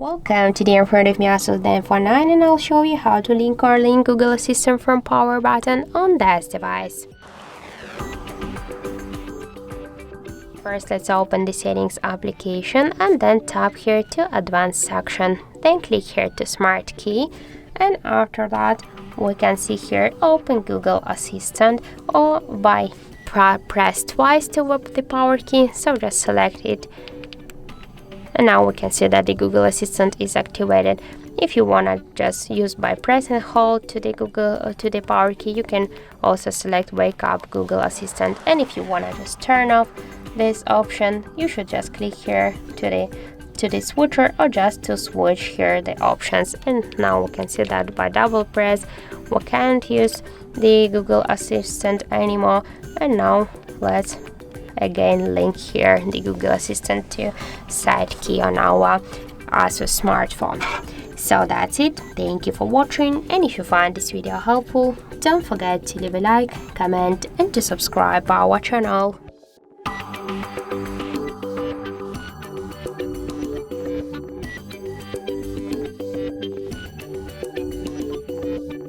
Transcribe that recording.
Welcome to the in front of me ASUS Zenfone 9, and I'll show you how to link or link Google Assistant from power button on this device. First, let's open the settings application and then tap here to advanced section. Then click here to smart key, and after that we can see here open Google Assistant, or by press twice to the power key, so just select it. And now we can see that the Google Assistant is activated. If you want to just use by press and hold to the power key, you can also select wake up Google Assistant. And if you want to just turn off this option, you should just click here to the switcher, or just to switch here the options. And now we can see that by double press we can't use the Google Assistant anymore. And now let's again link here the Google Assistant to side key on our ASUS smartphone. So that's it. Thank you for watching, and if you find this video helpful, don't forget to leave a like, comment and to subscribe our channel.